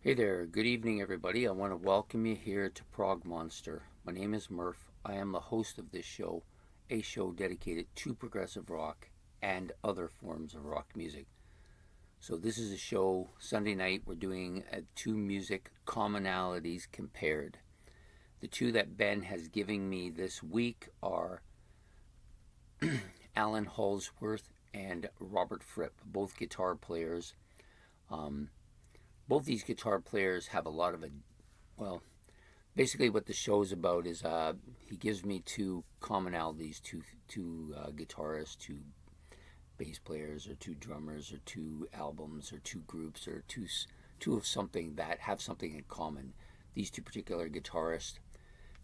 Hey there, good evening everybody. I want to welcome you here to Prog Monster. My name is Murph. I am the host of this show, a show dedicated to progressive rock and other forms of rock music. So this is a show, Sunday night, we're doing two music commonalities compared. The two that Ben has given me this week are Allan Holdsworth and Robert Fripp, both guitar players. Um, Both these guitar players have a lot of well, basically what the show's about is he gives me two commonalities, two guitarists, two bass players, or two drummers, or two albums, or two groups, or two of something that have something in common. These two particular guitarists,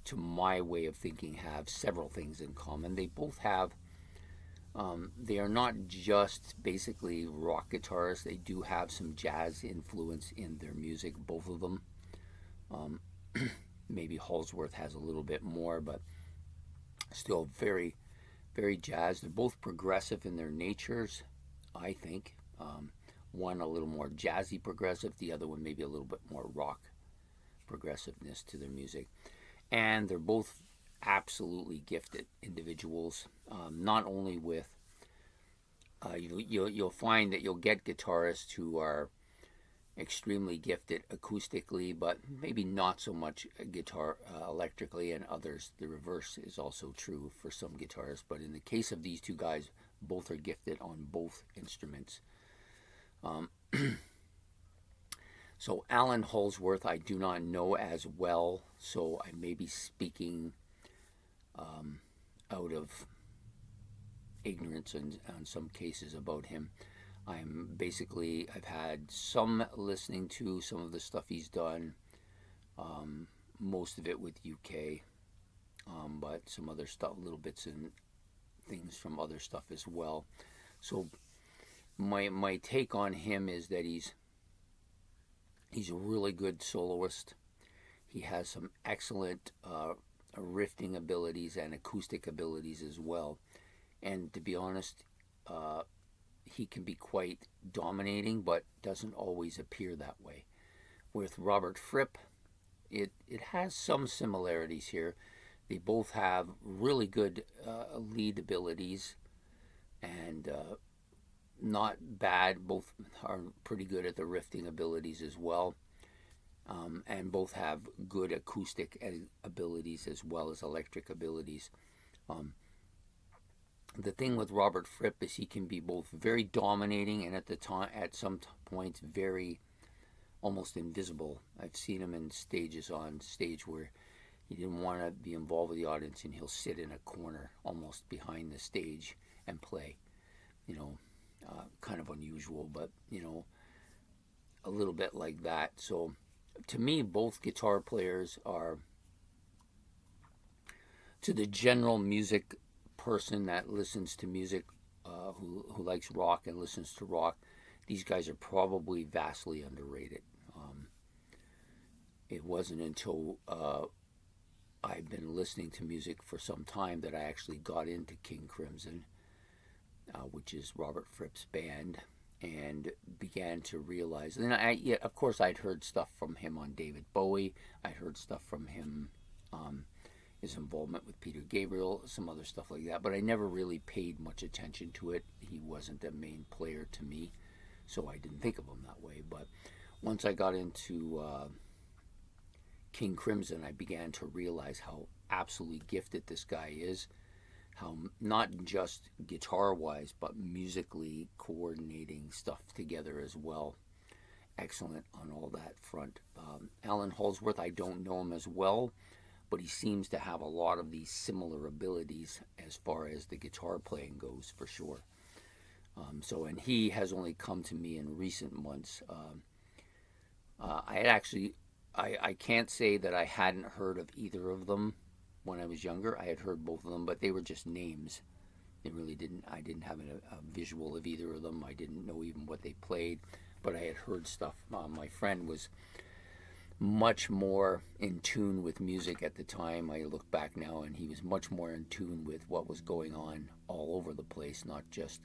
to my way of thinking, have several things in common. They both have. They are not just basically rock guitarists. They do have some jazz influence in their music, both of them. Um, Maybe Holdsworth has a little bit more, but still very, very jazz. They're both progressive in their natures, I think. One a little more jazzy progressive, the other one maybe a little bit more rock progressiveness to their music. And they're both absolutely gifted individuals, not only with you'll find that you'll get guitarists who are extremely gifted acoustically, but maybe not so much guitar electrically, and others the reverse is also true for some guitarists. But in the case of these two guys, both are gifted on both instruments. Um, so Allan Holdsworth I do not know as well, so I may be speaking out of ignorance in some cases about him. I've had some listening to some of the stuff he's done, most of it with UK, but some other stuff, little bits and things from other stuff as well. So my take on him is that he's a really good soloist. He has some excellent riffing abilities and acoustic abilities as well. And to be honest, he can be quite dominating, but doesn't always appear that way. With Robert Fripp, it has some similarities here. They both have really good lead abilities and not bad. Both are pretty good at the riffing abilities as well. And both have good acoustic abilities as well as electric abilities. Um, the thing with Robert Fripp is he can be both very dominating and at some points very almost invisible. I've seen him in stages on stage where he didn't want to be involved with the audience, and he'll sit in a corner almost behind the stage and play. You know, kind of unusual, but a little bit like that. So to me, both guitar players are, to the general music person that listens to music, who likes rock and listens to rock, these guys are probably vastly underrated. It wasn't until I've been listening to music for some time that I actually got into King Crimson, which is Robert Fripp's band, and began to realize. And of course, I'd heard stuff from him on David Bowie. I'd heard stuff from him, his involvement with Peter Gabriel, some other stuff like that. But I never really paid much attention to it. He wasn't a main player to me, so I didn't think of him that way. But once I got into King Crimson, I began to realize how absolutely gifted this guy is, how not just guitar wise, but musically coordinating stuff together as well. Excellent on all that front. Allan Holdsworth, I don't know him as well, but he seems to have a lot of these similar abilities as far as the guitar playing goes, for sure. And he has only come to me in recent months. I had actually, I can't say that I hadn't heard of either of them when I was younger. I had heard both of them, but they were just names. They really didn't. I didn't have a visual of either of them. I didn't know even what they played, but I had heard stuff. My friend was much more in tune with music at the time. I look back now, and he was much more in tune with what was going on all over the place, not just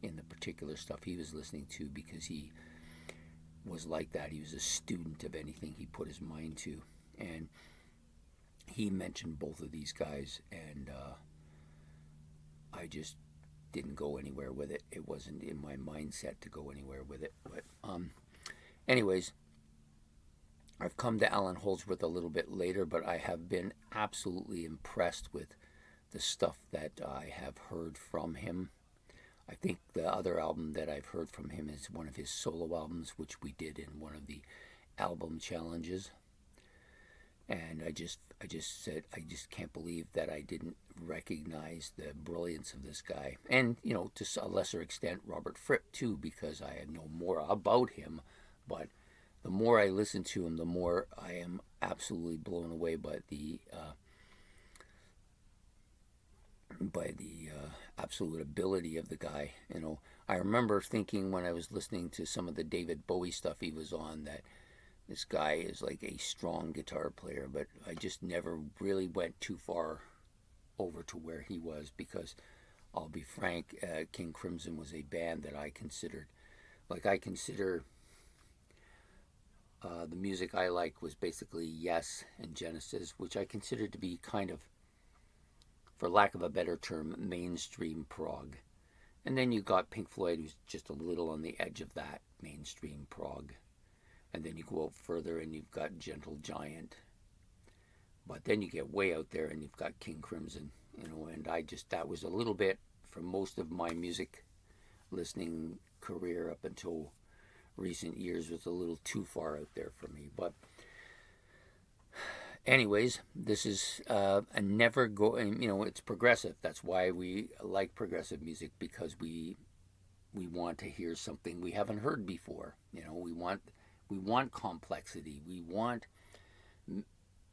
in the particular stuff he was listening to, because he was like that. He was a student of anything he put his mind to. And he mentioned both of these guys, and I just didn't go anywhere with it. It wasn't in my mindset to go anywhere with it. But anyways, I've come to Allan Holdsworth a little bit later, but I have been absolutely impressed with the stuff that I have heard from him. I think the other album that I've heard from him is one of his solo albums, which we did in one of the album challenges. And I just said, I just can't believe that I didn't recognize the brilliance of this guy. And, you know, to a lesser extent, Robert Fripp, too, because I know more about him. But the more I listen to him, the more I am absolutely blown away by the absolute ability of the guy. You know, I remember thinking when I was listening to some of the David Bowie stuff he was on that this guy is like a strong guitar player, but I just never really went too far over to where he was, because I'll be frank, King Crimson was a band that I consider the music I like was basically Yes and Genesis, which I consider to be kind of, for lack of a better term, mainstream prog. And then you got Pink Floyd, who's just a little on the edge of that mainstream prog. And then you go out further and you've got Gentle Giant. But then you get way out there and you've got King Crimson, you know, and that was a little bit, for most of my music listening career up until recent years, was a little too far out there for me. But anyways, this is it's progressive. That's why we like progressive music, because we want to hear something we haven't heard before. You know, we want complexity. We want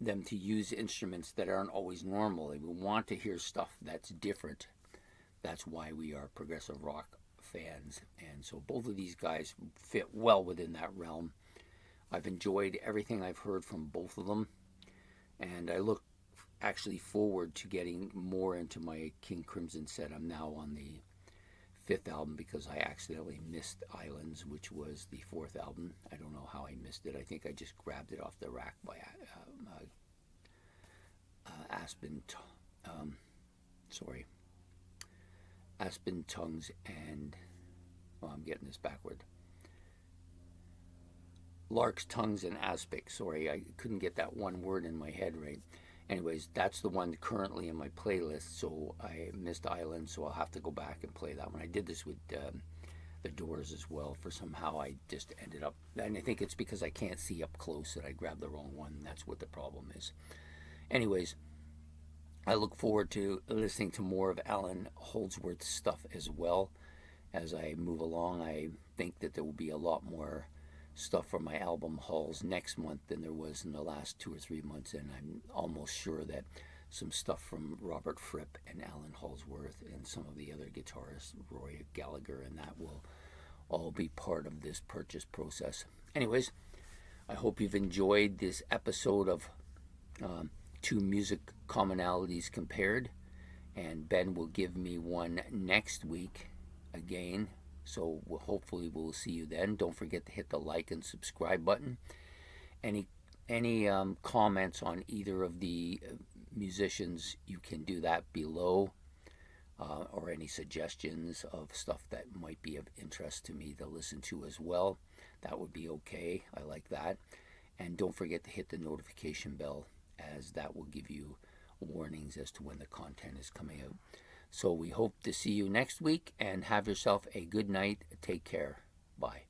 them to use instruments that aren't always normal. We want to hear stuff that's different. That's why we are progressive rock fans. And so both of these guys fit well within that realm. I've enjoyed everything I've heard from both of them. And I look actually forward to getting more into my King Crimson set. I'm now on the 5th album because I accidentally missed Islands, which was the 4th album. I don't know how I missed it. I think I just grabbed it off the rack by Aspen Tongues and, well, I'm getting this backward. Lark's Tongues and Aspic. Sorry, I couldn't get that one word in my head right. Anyways, that's the one currently in my playlist, so I missed Island, so I'll have to go back and play that one. I did this with the Doors as well. For somehow I just ended up, and I think it's because I can't see up close that I grabbed the wrong one. That's what the problem is. Anyways, I look forward to listening to more of Allan Holdsworth's stuff as well as I move along. I think that there will be a lot more stuff for my album hauls next month than there was in the last 2 or 3 months, and I'm almost sure that some stuff from Robert Fripp and Allan Holdsworth and some of the other guitarists, Roy Gallagher, and that will all be part of this purchase process. Anyways, I hope you've enjoyed this episode of 2 music commonalities compared, and Ben will give me one next week again. So hopefully we'll see you then. Don't forget to hit the like and subscribe button. Any comments on either of the musicians, you can do that below, or any suggestions of stuff that might be of interest to me to listen to as well. That would be okay. I like that. And don't forget to hit the notification bell, as that will give you warnings as to when the content is coming out. So we hope to see you next week, and have yourself a good night. Take care. Bye.